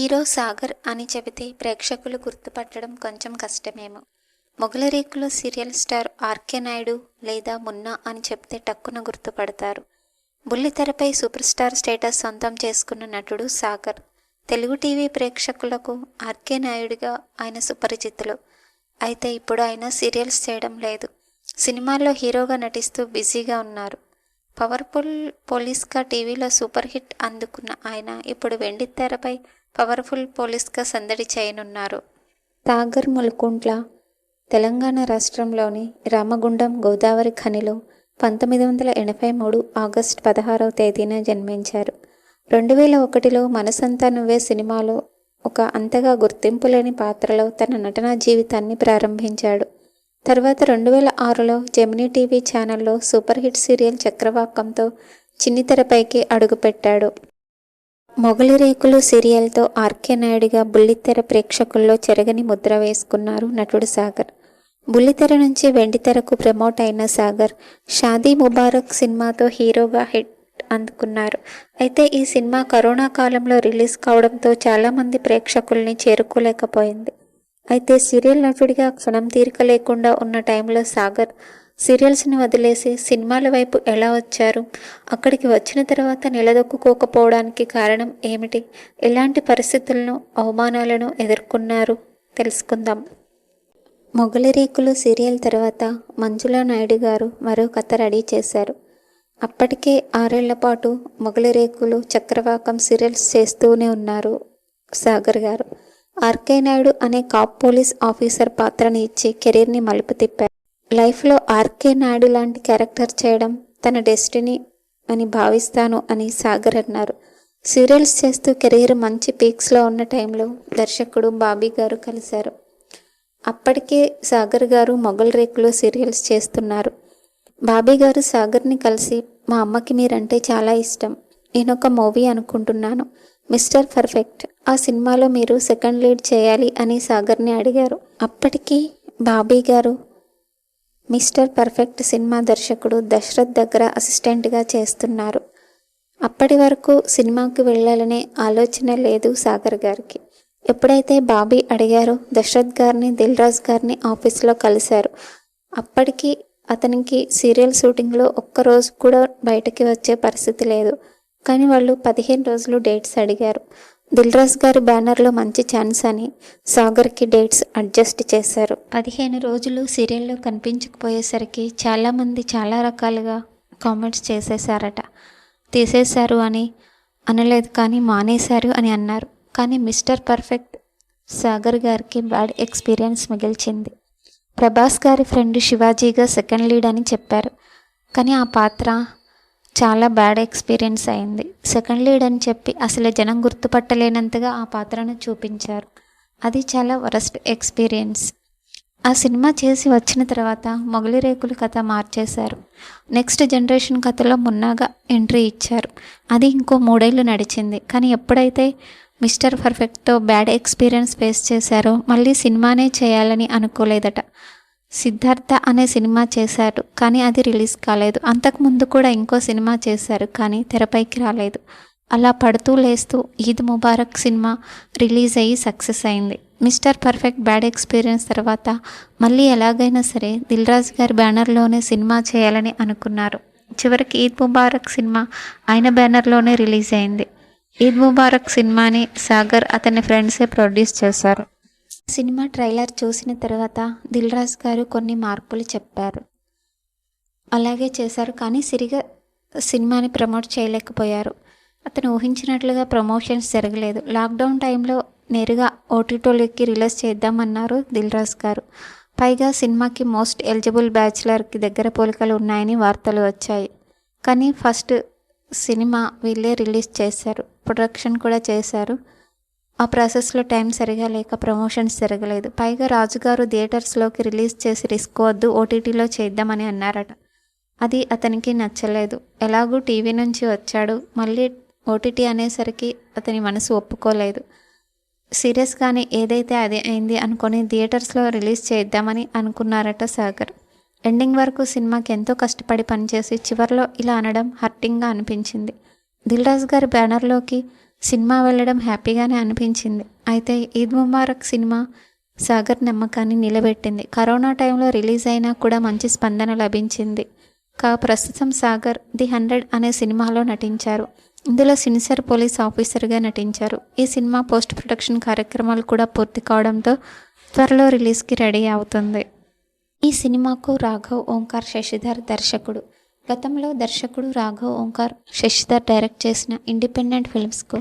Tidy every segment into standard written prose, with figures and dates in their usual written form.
Hero Sagar అని చెబితే ప్రేక్షకులు గుర్తుపట్టడం కొంచెం కష్టమేమో. Mogalirekulu serial star RK Naidu లేదా మున్నా అని చెప్తే టక్కున గుర్తుపడతారు. బుల్లితెరపై సూపర్ స్టార్ స్టేటస్ సొంతం చేసుకున్న నటుడు సాగర్. తెలుగు టీవీ ప్రేక్షకులకు ఆర్కే నాయుడిగా ఆయన సుపరిచితులు. అయితే ఇప్పుడు ఆయన సీరియల్స్ చేయడం లేదు. సినిమాల్లో హీరోగా నటిస్తూ బిజీగా ఉన్నారు. పవర్ఫుల్ పోలీస్గా టీవీలో సూపర్ హిట్ అందుకున్న ఆయన ఇప్పుడు వెండితెరపై పవర్ఫుల్ పోలీస్గా సందడి చేయనున్నారు. సాగర్ ములుకుంట్ల తెలంగాణ రాష్ట్రంలోని రామగుండం గోదావరి ఖనిలో 1983 ఆగస్టు 16వ తేదీన జన్మించారు. 2001లో మనసంతా నువ్వే సినిమాలో ఒక అంతగా గుర్తింపు లేని పాత్రలో తన నటనా జీవితాన్ని ప్రారంభించాడు. తర్వాత 2006లో జెమినీ టీవీ ఛానల్లో సూపర్ హిట్ సీరియల్ చక్రవాకంతో చిన్నితెరపైకి అడుగుపెట్టాడు. మొగలిరేకులు సీరియల్తో ఆర్కే నాయుడిగా బుల్లితెర ప్రేక్షకుల్లో చెరగని ముద్ర వేసుకున్నారు నటుడు సాగర్. బుల్లితెర నుంచి వెండితెరకు ప్రమోట్ అయిన సాగర్ షాదీ ముబారక్ సినిమాతో హీరోగా హిట్ అందుకున్నారు. అయితే ఈ సినిమా కరోనా కాలంలో రిలీజ్ కావడంతో చాలామంది ప్రేక్షకుల్ని చేరుకోలేకపోయింది. అయితే సీరియల్ నటుడిగా క్షణం తీరిక లేకుండా ఉన్న టైంలో సాగర్ సీరియల్స్ని వదిలేసి సినిమాల వైపు ఎలా వచ్చారు, అక్కడికి వచ్చిన తర్వాత నిలదొక్కుకోకపోవడానికి కారణం ఏమిటి, ఎలాంటి పరిస్థితులను అవమానాలను ఎదుర్కొన్నారు తెలుసుకుందాం. మొగలిరేకులు సీరియల్ తర్వాత మంజులా నాయుడు గారు మరో కథ రెడీ చేశారు. అప్పటికే 6 ఏళ్ల పాటు మొగలిరేకులు చక్రవాకం సీరియల్స్ చేస్తూనే ఉన్నారు సాగర్ గారు. ఆర్కే నాయుడు అనే కాప్ పోలీస్ ఆఫీసర్ పాత్రని ఇచ్చి కెరీర్ని మలుపు తిప్పారు. లైఫ్లో ఆర్కే నాయుడు లాంటి క్యారెక్టర్ చేయడం తన డెస్టినీ అని భావిస్తాను అని సాగర్ అన్నారు. సీరియల్స్ చేస్తూ కెరీర్ మంచి పీక్స్లో ఉన్న టైంలో దర్శకుడు బాబీ గారు కలిశారు. అప్పటికే సాగర్ గారు మొగలిరేకులు సీరియల్స్ చేస్తున్నారు. బాబీ గారు సాగర్ని కలిసి, మా అమ్మకి మీరంటే చాలా ఇష్టం, నేనొక మూవీ అనుకుంటున్నాను, మిస్టర్ పర్ఫెక్ట్, ఆ సినిమాలో మీరు సెకండ్ లీడ్ చేయాలి అని సాగర్ని అడిగారు. అప్పటికి బాబీ గారు మిస్టర్ పర్ఫెక్ట్ సినిమా దర్శకుడు దశరథ్ దగ్గర అసిస్టెంట్గా చేస్తున్నారు. అప్పటి వరకు సినిమాకి వెళ్ళాలనే ఆలోచన లేదు సాగర్ గారికి. ఎప్పుడైతే బాబీ అడిగారో దశరథ్ గారిని, దిల్ రాజు గారిని ఆఫీస్లో కలిశారు. అప్పటికి అతనికి సీరియల్ షూటింగ్లో ఒక్కరోజు కూడా బయటకి వచ్చే పరిస్థితి లేదు. కానీ వాళ్ళు 15 రోజులు డేట్స్ అడిగారు. దిల్ రాజు గారి బ్యానర్లో మంచి ఛాన్స్ అని సాగర్కి డేట్స్ అడ్జస్ట్ చేశారు. 15 రోజులు సీరియల్లో కనిపించకపోయేసరికి చాలామంది చాలా రకాలుగా కామెంట్స్ చేసేసారట. తీసేశారు అని అనలేదు, కానీ మానేశారు అని అన్నారు. కానీ మిస్టర్ పర్ఫెక్ట్ సాగర్ గారికి బ్యాడ్ ఎక్స్పీరియన్స్ మిగిల్చింది. ప్రభాస్ గారి ఫ్రెండ్ శివాజీగా సెకండ్ లీడ్ అని చెప్పారు, కానీ ఆ పాత్ర చాలా బ్యాడ్ ఎక్స్పీరియన్స్ అయింది. సెకండ్ లీడ్ అని చెప్పి అసలు జనం గుర్తుపట్టలేనంతగా ఆ పాత్రను చూపించారు. అది చాలా వరస్ట్ ఎక్స్పీరియన్స్. ఆ సినిమా చేసి వచ్చిన తర్వాత మొగలిరేకులు కథ మార్చేశారు. నెక్స్ట్ జనరేషన్ కథలో మున్నాగా ఎంట్రీ ఇచ్చారు. అది ఇంకో 3 ఏళ్ళు నడిచింది. కానీ ఎప్పుడైతే మిస్టర్ పర్ఫెక్ట్తో బ్యాడ్ ఎక్స్పీరియన్స్ ఫేస్ చేశారో మళ్ళీ సినిమానే చేయాలని అనుకోలేదట. సిద్ధార్థ అనే సినిమా చేశారు, కానీ అది రిలీజ్ కాలేదు. అంతకుముందు కూడా ఇంకో సినిమా చేశారు, కానీ తెరపైకి రాలేదు. అలా పడుతూ లేస్తూ ఈద్ ముబారక్ సినిమా రిలీజ్ అయ్యి సక్సెస్ అయింది. మిస్టర్ పర్ఫెక్ట్ బ్యాడ్ ఎక్స్పీరియన్స్ తర్వాత మళ్ళీ ఎలాగైనా సరే దిల్ రాజు గారి బ్యానర్లోనే సినిమా చేయాలని అనుకున్నారు. చివరికి ఈద్ ముబారక్ సినిమా ఆయన బ్యానర్లోనే రిలీజ్ అయింది. ఈద్ ముబారక్ సినిమాని సాగర్ అతని ఫ్రెండ్సే ప్రొడ్యూస్ చేశారు. సినిమా ట్రైలర్ చూసిన తర్వాత దిల్ రాజు గారు కొన్ని మార్పులు చెప్పారు. అలాగే చేశారు, కానీ సరిగా సినిమాని ప్రమోట్ చేయలేకపోయారు. అతను ఊహించినట్లుగా ప్రమోషన్స్ జరగలేదు. లాక్డౌన్ టైంలో నేరుగా ఓటీటీలోకి రిలీజ్ చేద్దామన్నారు దిల్ రాజు గారు. పైగా సినిమాకి మోస్ట్ ఎలిజిబుల్ బ్యాచులర్కి దగ్గర పోలికలు ఉన్నాయని వార్తలు వచ్చాయి. కానీ ఫస్ట్ సినిమా వీళ్ళే రిలీజ్ చేశారు, ప్రొడక్షన్ కూడా చేశారు. ఆ ప్రాసెస్లో టైం సరిగా లేక ప్రమోషన్స్ జరగలేదు. పైగా రాజుగారు థియేటర్స్లోకి రిలీజ్ చేసి రిస్క్ వద్దు, ఓటీటీలో చేద్దామని అన్నారట. అది అతనికి నచ్చలేదు. ఎలాగూ టీవీ నుంచి వచ్చాడు, మళ్ళీ ఓటీటీ అనేసరికి అతని మనసు ఒప్పుకోలేదు. సీరియస్గానే ఏదైతే అదే అయింది అనుకొని థియేటర్స్లో రిలీజ్ చేద్దామని అనుకున్నారట సాగర్. ఎండింగ్ వరకు సినిమాకి ఎంతో కష్టపడి పనిచేసి చివరిలో ఇలా అనడం హర్టింగ్గా అనిపించింది. దిల్ రాజు గారి బ్యానర్లోకి సినిమా వెళ్ళడం హ్యాపీగానే అనిపించింది. అయితే ఈద్ ముబారక్ సినిమా సాగర్ నమ్మకాన్ని నిలబెట్టింది. కరోనా టైంలో రిలీజ్ అయినా కూడా మంచి స్పందన లభించింది. ప్రస్తుతం సాగర్ ది 100 అనే సినిమాలో నటించారు. ఇందులో సిన్సియర్ పోలీస్ ఆఫీసర్గా నటించారు. ఈ సినిమా పోస్ట్ ప్రొడక్షన్ కార్యక్రమాలు కూడా పూర్తి కావడంతో త్వరలో రిలీజ్కి రెడీ అవుతుంది. ఈ సినిమాకు రాఘవ్ ఓంకార్ శశిధర్ దర్శకుడు. గతంలో దర్శకుడు రాఘవ్ ఓంకార్ శశిధర్ డైరెక్ట్ చేసిన ఇండిపెండెంట్ ఫిల్మ్స్కు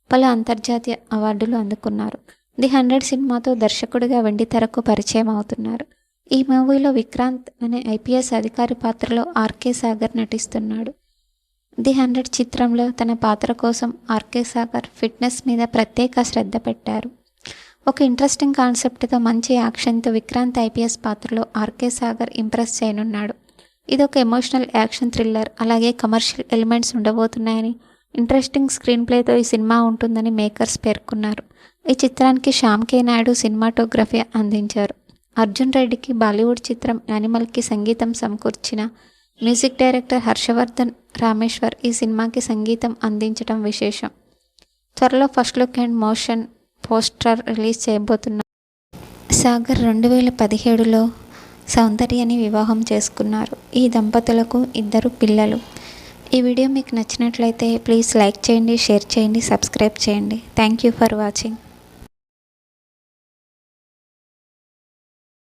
పలు అంతర్జాతీయ అవార్డులు అందుకున్నారు. ది 100 సినిమాతో దర్శకుడిగా వెండితెరకు పరిచయం అవుతున్నారు. ఈ మూవీలో విక్రాంత్ అనే ఐపీఎస్ అధికారి పాత్రలో ఆర్కే సాగర్ నటిస్తున్నాడు. ది 100 చిత్రంలో తన పాత్ర కోసం ఆర్కే సాగర్ ఫిట్నెస్ మీద ప్రత్యేక శ్రద్ధ పెట్టారు. ఒక ఇంట్రెస్టింగ్ కాన్సెప్ట్తో మంచి యాక్షన్తో విక్రాంత్ ఐపీఎస్ పాత్రలో ఆర్కే సాగర్ ఇంప్రెస్ చేయనున్నాడు. ఇది ఒక ఎమోషనల్ యాక్షన్ థ్రిల్లర్, అలాగే కమర్షియల్ ఎలిమెంట్స్ ఉండబోతున్నాయని, ఇంట్రెస్టింగ్ స్క్రీన్ ప్లేతో ఈ సినిమా ఉంటుందని మేకర్స్ పేర్కొన్నారు. ఈ చిత్రానికి శ్యామ్ కే నాయుడు సినిమాటోగ్రఫీ అందించారు. అర్జున్ రెడ్డికి బాలీవుడ్ చిత్రం యానిమల్కి సంగీతం సమకూర్చిన మ్యూజిక్ డైరెక్టర్ హర్షవర్ధన్ రామేశ్వర్ ఈ సినిమాకి సంగీతం అందించడం విశేషం. త్వరలో first look and motion poster release చేయబోతున్నారు. సాగర్ 2017లో సౌందర్యని వివాహం చేసుకున్నారు. ఈ దంపతులకు 2 పిల్లలు. ఈ వీడియో మీకు నచ్చినట్లయితే ప్లీజ్ లైక్ చేయండి, షేర్ చేయండి, సబ్స్క్రైబ్ చేయండి. Thank you for watching.